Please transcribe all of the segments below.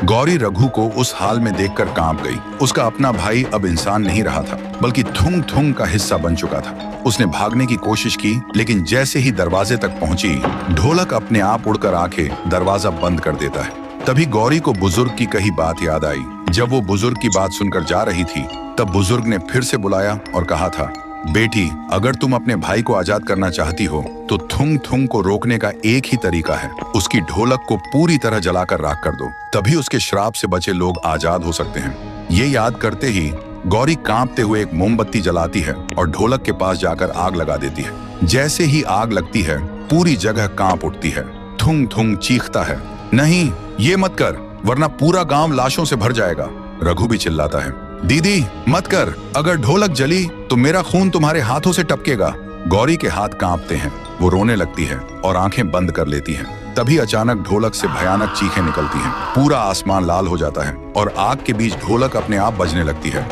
गौरी रघु को उस हाल में देखकर कांप गई। उसका अपना भाई अब इंसान नहीं रहा था, बल्कि थुंग थुंग का हिस्सा बन चुका था। उसने भागने की कोशिश की, लेकिन जैसे ही दरवाजे तक पहुंची, ढोलक अपने आप उड़कर आके दरवाजा बंद कर देता है। तभी गौरी को बुजुर्ग की कही बात याद आई। जब वो बुजुर्ग की बात सुनकर जा रही थी, तब बुजुर्ग ने फिर से बुलाया और कहा था, बेटी, अगर तुम अपने भाई को आजाद करना चाहती हो तो थुंग थुंग को रोकने का एक ही तरीका है, उसकी ढोलक को पूरी तरह जलाकर राख कर दो। तभी उसके श्राप से बचे लोग आजाद हो सकते हैं। ये याद करते ही गौरी कांपते हुए एक मोमबत्ती जलाती है और ढोलक के पास जाकर आग लगा देती है। जैसे ही आग लगती है, पूरी जगह कांप उठती है। थुंग थुंग चीखता है, नहीं, ये मत कर, वरना पूरा गांव लाशों से भर जाएगा। रघु भी चिल्लाता है, दीदी मत कर, अगर ढोलक जली तो मेरा खून तुम्हारे हाथों से टपकेगा। गौरी के हाथ कांपते हैं, वो रोने लगती है और आंखें बंद कर लेती हैं। तभी अचानक ढोलक से भयानक चीखें निकलती हैं। पूरा आसमान लाल हो जाता है और आग के बीच ढोलक अपने आप बजने लगती है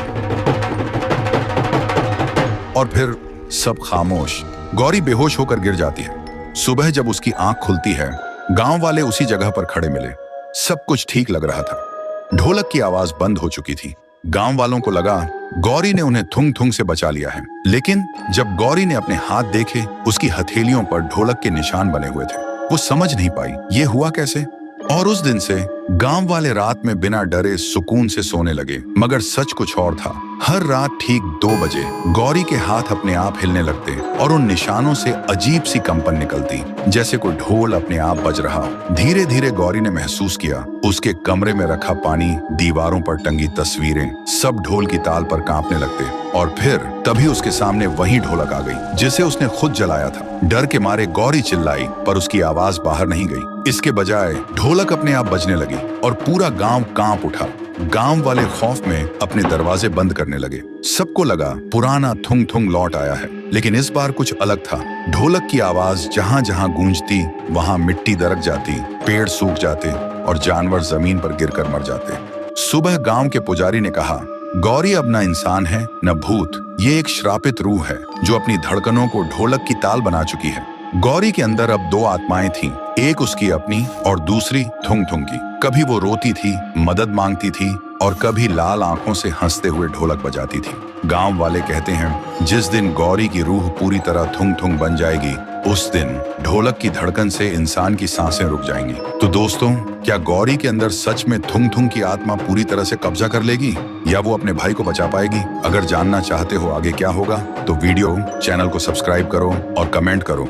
और फिर सब खामोश। गौरी बेहोश होकर गिर जाती है। सुबह जब उसकी आंख खुलती है, गांव वाले उसी जगह पर खड़े मिले। सब कुछ ठीक लग रहा था। ढोलक की आवाज बंद हो चुकी थी। गांव वालों को लगा गौरी ने उन्हें थुंग थुंग से बचा लिया है। लेकिन जब गौरी ने अपने हाथ देखे, उसकी हथेलियों पर ढोलक के निशान बने हुए थे। वो समझ नहीं पाई ये हुआ कैसे। और उस दिन से गांव वाले रात में बिना डरे सुकून से सोने लगे। मगर सच कुछ और था। हर रात ठीक 2 बजे गौरी के हाथ अपने आप हिलने लगते और उन निशानों से अजीब सी कंपन निकलती, जैसे कोई ढोल अपने आप बज रहा। धीरे धीरे गौरी ने महसूस किया, उसके कमरे में रखा पानी, दीवारों पर टंगी तस्वीरें, सब ढोल की ताल पर कांपने लगते। और फिर तभी उसके सामने वही ढोलक आ गई जिसे उसने खुद जलाया था। डर के मारे गौरी चिल्लाई, पर उसकी आवाज बाहर नहीं गई। इसके बजाय ढोलक अपने आप बजने लगी और पूरा गांव कांप उठा। गांव वाले खौफ में अपने दरवाजे बंद करने लगे। सबको लगा पुराना थुंग थुंग लौट आया है। लेकिन इस बार कुछ अलग था। ढोलक की आवाज जहां जहां गूंजती, वहां मिट्टी दरक जाती, पेड़ सूख जाते और जानवर जमीन पर गिरकर मर जाते। सुबह गांव के पुजारी ने कहा, गौरी अब न इंसान है न भूत, ये एक श्रापित रूह है जो अपनी धड़कनों को ढोलक की ताल बना चुकी है। गौरी के अंदर अब 2 आत्माएं थीं, एक उसकी अपनी और दूसरी थुंग थुंग की। कभी वो रोती थी, मदद मांगती थी और कभी लाल आंखों से हंसते हुए ढोलक बजाती थी। गांव वाले कहते हैं, जिस दिन गौरी की रूह पूरी तरह थुंग थुंग बन जाएगी, उस दिन ढोलक की धड़कन से इंसान की सांसें रुक जाएंगी। तो दोस्तों, क्या गौरी के अंदर सच में थुंग थुंग की आत्मा पूरी तरह से कब्जा कर लेगी या वो अपने भाई को बचा पाएगी? अगर जानना चाहते हो आगे क्या होगा, तो चैनल को सब्सक्राइब करो और कमेंट करो।